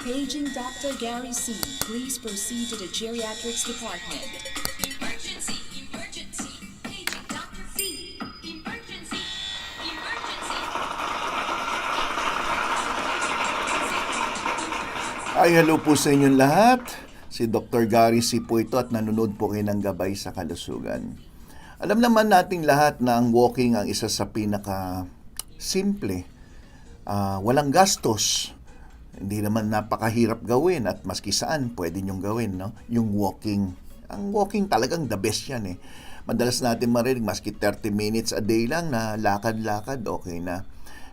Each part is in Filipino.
Paging Dr. Gary C. Please proceed to the geriatrics department. Emergency! Emergency! Paging Dr. C! Emergency! Emergency! Ay, hello po sa inyong lahat. Si Dr. Gary C. po ito at nanonood po kayo ng Gabay sa Kalusugan. Alam naman nating lahat na ang walking ang isa sa pinaka-simple. Walang gastos. Hindi naman napakahirap gawin at maski saan pwede nyong gawin, no? Yung walking. Ang walking talagang the best yan eh. Madalas natin marinig maski 30 minutes a day lang na lakad-lakad, okay na.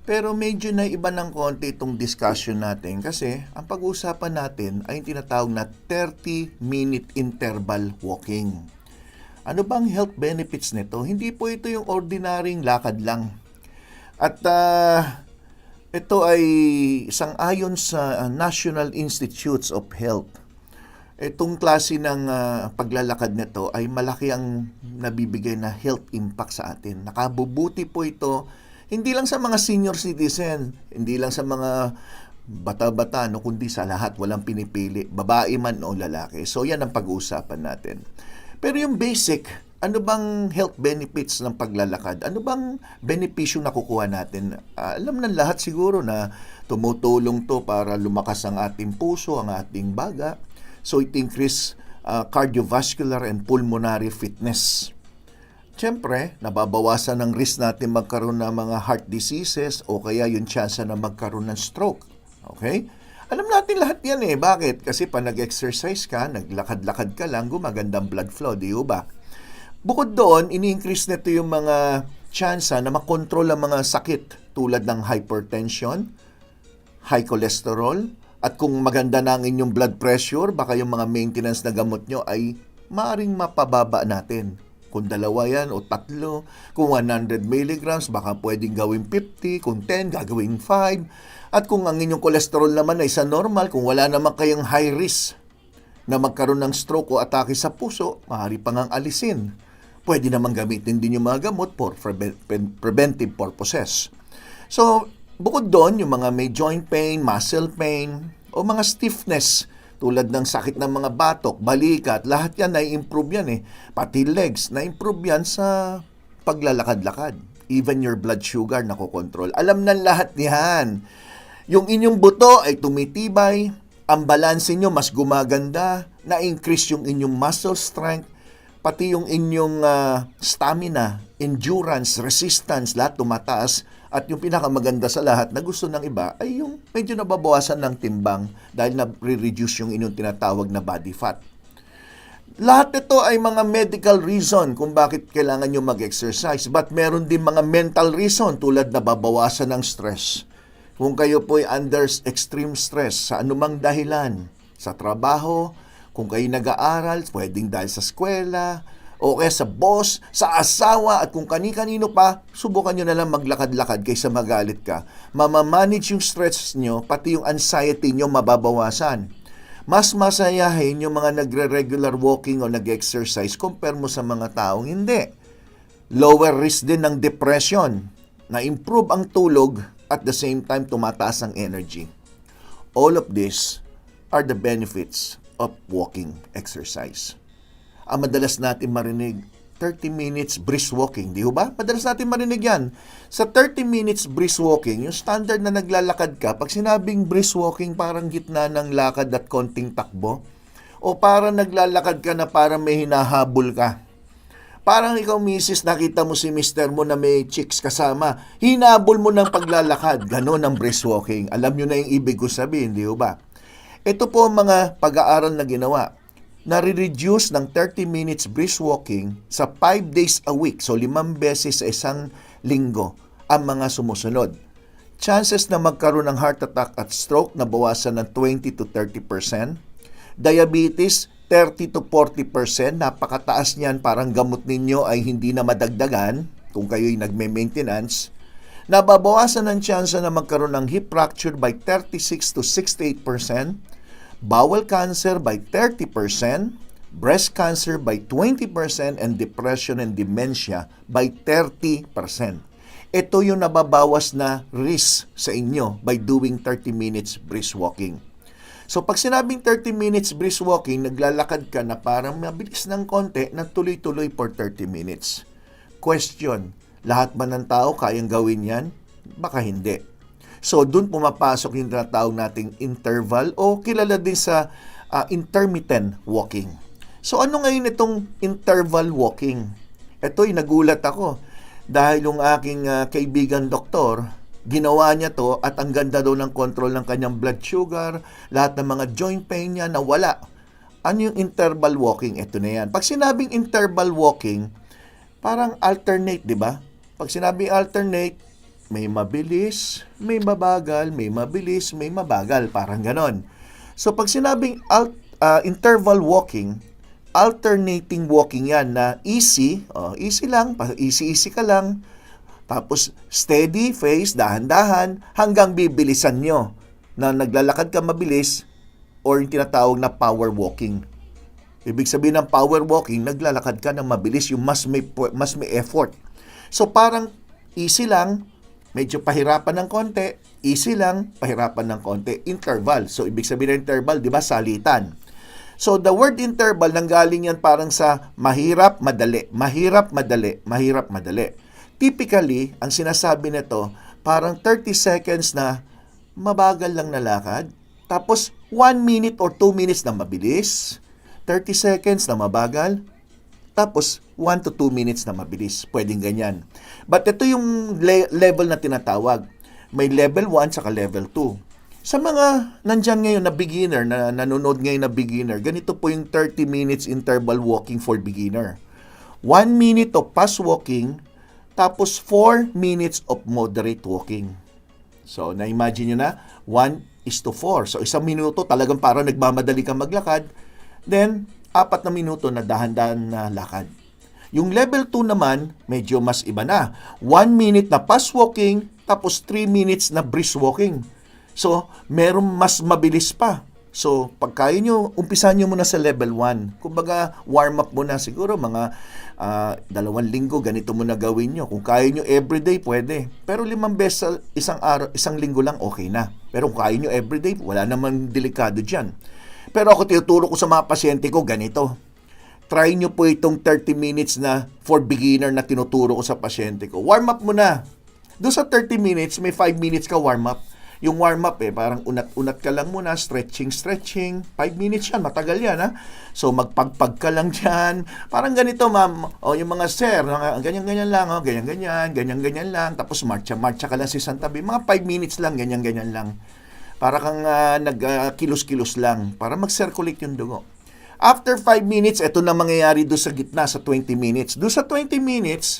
Pero medyo na iba ng konti itong discussion natin kasi ang pag-uusapan natin ay yung tinatawag na 30-minute interval walking. Ano bang health benefits nito? Hindi po ito yung ordinaryong lakad lang. At ito ay isang ayon sa National Institutes of Health. Itong klase ng paglalakad nito ay malaki ang nabibigay na health impact sa atin. Nakabubuti po ito hindi lang sa mga senior citizen, hindi lang sa mga bata-bata, no, kundi sa lahat, walang pinipili, babae man o lalaki. So yan ang pag-uusapan natin. Pero yung basic, ano bang health benefits ng paglalakad? Ano bang benepisyo na kukuha natin? Alam ng lahat siguro na tumutulong to para lumakas ang ating puso, ang ating baga. So it increase cardiovascular and pulmonary fitness. Siyempre, nababawasan ang risk natin magkaroon ng mga heart diseases o kaya yung chance na magkaroon ng stroke. Okay? Alam natin lahat yan eh. Bakit? Kasi pa nag-exercise ka, naglakad-lakad ka lang, gumagandang blood flow, di ba? Bukod doon, ini-increase nito yung mga chance na makontrol ang mga sakit tulad ng hypertension, high cholesterol, at kung maganda na ang inyong blood pressure, baka yung mga maintenance na gamot nyo ay maaring mapababa natin. Kung dalawa yan o tatlo, kung 100 milligrams, baka pwedeng gawing 50, kung 10, gagawing 5. At kung ang inyong cholesterol naman ay sa normal, kung wala naman kayong high risk na magkaroon ng stroke o atake sa puso, maaari pang ang alisin. Pwede naman gamitin din yung mga gamot for preventive purposes. So, bukod doon, yung mga may joint pain, muscle pain, o mga stiffness, tulad ng sakit ng mga batok, balikat, lahat yan na-improve yan eh. Pati legs, na-improve yan sa paglalakad-lakad. Even your blood sugar nakokontrol. Alam ng lahat yan. Yung inyong buto ay tumitibay, ang balanse nyo mas gumaganda, na-increase yung inyong muscle strength, pati yung inyong stamina, endurance, resistance, lahat tumataas. At yung pinakamaganda sa lahat na gusto ng iba ay yung medyo nababawasan ng timbang dahil na-reduce yung inyong tinatawag na body fat. Lahat ito ay mga medical reason kung bakit kailangan nyo mag-exercise. But meron din mga mental reason tulad na babawasan ng stress. Kung kayo po ay under extreme stress sa anumang dahilan, sa trabaho, kung kayo nag-aaral, pwedeng dahil sa eskwela, o kaya sa boss, sa asawa, at kung kani-kanino pa, subukan nyo na lang maglakad-lakad kaysa magalit ka. Mamamanage yung stress nyo, pati yung anxiety nyo mababawasan. Mas masayahin yung mga nagre-regular walking o nag-exercise compare mo sa mga taong hindi. Lower risk din ng depression, na-improve ang tulog, at the same time tumataas ang energy. All of this are the benefits of walking exercise. Ang madalas natin marinig, 30 minutes brisk walking, di ba? Madalas natin marinig yan. Sa 30 minutes brisk walking, yung standard na naglalakad ka, pag sinabing brisk walking, parang gitna ng lakad at konting takbo. O parang naglalakad ka na parang may hinahabol ka. Parang ikaw, misis, nakita mo si mister mo na may chicks kasama. Hinabol mo ng paglalakad. Ganon ang brisk walking. Alam nyo na yung ibig ko sabihin, di ba? Ito po ang mga pag-aaral na ginawa. Nare-reduce ng 30 minutes brisk walking sa 5 days a week, so 5 beses sa isang linggo, ang mga sumusunod. Chances na magkaroon ng heart attack at stroke na bawasan ng 20 to 30%. Diabetes, 30 to 40%. Napakataas niyan, parang gamot ninyo ay hindi na madagdagan kung kayo'y nagme-maintenance. Nababawasan ng tsansa na magkaroon ng hip fracture by 36 to 68%. Bowel cancer by 30%, breast cancer by 20%, and depression and dementia by 30%. Ito yung nababawas na risk sa inyo by doing 30 minutes brisk walking. So pag sinabing 30 minutes brisk walking, naglalakad ka na parang mabilis ng konti na tuloy-tuloy for 30 minutes. Question, lahat ba ng tao kayang gawin yan? Baka hindi. So doon pumapasok yung tinatawag nating interval o kilala din sa intermittent walking. So ano ngayon itong interval walking? Ito'y nagulat ako dahil yung aking kaibigan doktor, ginawa niya to at ang ganda daw ng control ng kanyang blood sugar, lahat ng mga joint pain niya nawala. Ano yung interval walking? Ito na yan. Pag sinabing interval walking, parang alternate, di ba? Pag sinabing alternate, may mabilis, may mabagal, may mabilis, may mabagal. Parang ganon. So pag sinabing interval walking, alternating walking yan na easy, easy lang, easy ka lang, tapos steady pace, dahan-dahan, hanggang bibilisan nyo na naglalakad ka mabilis or yung tinatawag na power walking. Ibig sabihin ng power walking, naglalakad ka ng mabilis, yung mas may effort. So parang easy lang, medyo pahirapan ng konti, easy lang, pahirapan ng konti, interval. So ibig sabihin ng interval, di ba, salitan. So the word interval, nanggaling yan parang sa mahirap, madali, mahirap, madali, mahirap, madali. Typically, ang sinasabi nito, parang 30 seconds na mabagal lang na lakad, tapos 1 minute or 2 minutes na mabilis, 30 seconds na mabagal, tapos 1 to 2 minutes na mabilis. Pwedeng ganyan. But ito yung level na tinatawag. May level 1 saka level 2. Sa mga nandyan ngayon na beginner, na nanonood ngayon na beginner, ganito po yung 30 minutes interval walking for beginner. 1 minute of fast walking, tapos 4 minutes of moderate walking. So, na-imagine nyo na, 1:4. So, 1 minuto talagang parang nagmamadali kang maglakad. Then, 4 na minuto na dahan-dahan na lakad. Yung level 2 naman, medyo mas iba na. 1 minute na fast walking, tapos 3 minutes na brisk walking. So, meron mas mabilis pa. So, pag kaya nyo, umpisan nyo muna sa level 1. Kumbaga, warm up muna siguro mga 2 linggo, ganito muna gawin nyo. Kung kaya nyo everyday, pwede. Pero 5 beses sa isang linggo lang, okay na. Pero kung kaya nyo everyday, wala naman delikado dyan. Pero ako tinuturo ko sa mga pasyente ko, ganito. Try nyo po itong 30 minutes na for beginner na tinuturo ko sa pasyente ko. Warm up muna. Doon sa 30 minutes, may 5 minutes ka warm up. Yung warm-up parang unat-unat ka lang muna, stretching. 5 minutes yan, matagal yan, ha? So, magpagpag ka lang dyan. Parang ganito, ma'am. O, yung mga sir, ganyan-ganyan lang, ganyan-ganyan lang. Tapos, marcha ka lang sa isang tabi. Mga 5 minutes lang, ganyan-ganyan lang. Para kang nagkilos-kilos lang, para mag-circulate yung dugo. After 5 minutes, ito na mangyayari doon sa gitna, sa 20 minutes. Doon sa 20 minutes,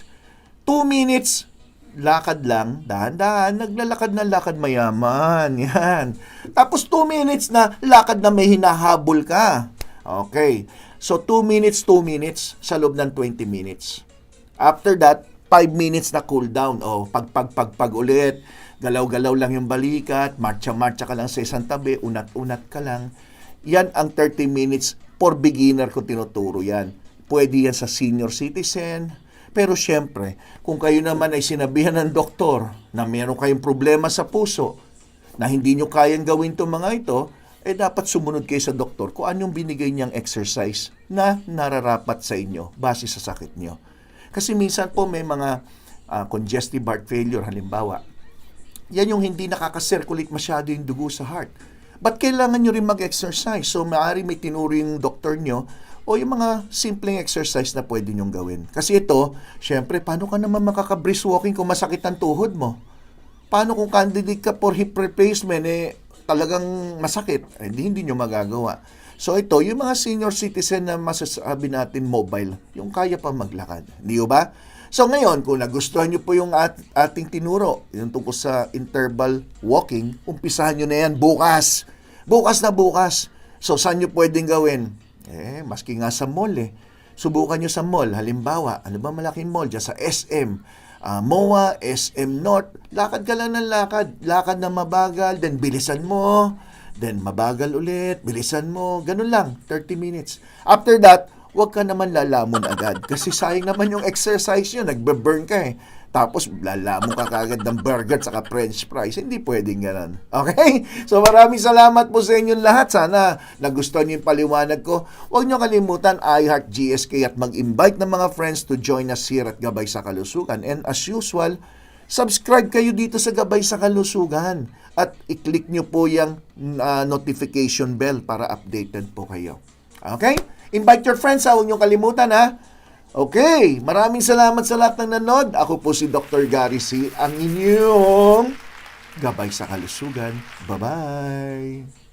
2 minutes, lakad lang, dahan-dahan, naglalakad na lakad mayaman. Yan. Tapos 2 minutes na lakad na may hinahabol ka. Okay. So 2 minutes sa loob ng 20 minutes. After that, 5 minutes na cool down. O, pag ulit, galaw-galaw lang yung balikat, marcha-marcha ka lang sa isang tabi, unat-unat ka lang. Yan ang 30 minutes for beginner kung tinuturo yan. Pwede yan sa senior citizen. Pero syempre, kung kayo naman ay sinabihan ng doktor na meron kayong problema sa puso, na hindi nyo kayang gawin itong mga ito, dapat sumunod kayo sa doktor kung anong binigay niyang exercise na nararapat sa inyo base sa sakit nyo. Kasi minsan po may mga congestive heart failure, halimbawa. Yan yung hindi nakaka-circulate masyado yung dugo sa heart. But kailangan nyo rin mag-exercise. So, maaari may tinuro yung doktor nyo o yung mga simpleng exercise na pwede nyong gawin. Kasi ito, syempre, paano ka naman makaka-brisk walking kung masakit ang tuhod mo? Paano kung candidate ka for hip replacement, talagang masakit? Hindi nyo magagawa. So ito, yung mga senior citizen na masasabi natin mobile, yung kaya pa maglakad. Di ba? So ngayon, kung nagustuhan nyo po yung ating tinuro, yung tungkol sa interval walking, umpisahan nyo na yan bukas. Bukas na bukas. So saan nyo pwedeng gawin? Maski nga sa mall Subukan nyo sa mall. Halimbawa, ano ba malaking mall? Diyan sa SM, MOA, SM North. Lakad ka lang ng lakad. Lakad na mabagal, then bilisan mo. Then mabagal ulit, bilisan mo. Ganun lang, 30 minutes. After that, huwag ka naman lalamon agad. Kasi sayang naman yung exercise nyo. Nagbe-burn ka Tapos lalamon ka kagad ng burger at saka french fries. Hindi pwedeng ganun. Okay? So maraming salamat po sa inyong lahat. Sana nagustuhan niyo yung paliwanag ko. Huwag niyo kalimutan iHeart GSK at mag-invite ng mga friends to join us here at Gabay sa Kalusugan. And as usual, subscribe kayo dito sa Gabay sa Kalusugan at i-click nyo po yung notification bell para updated po kayo. Okay? Invite your friends, huwag nyo kalimutan ha. Okay, maraming salamat sa lahat ng nanood. Ako po si Dr. Gary C., ang inyong Gabay sa Kalusugan. Bye-bye!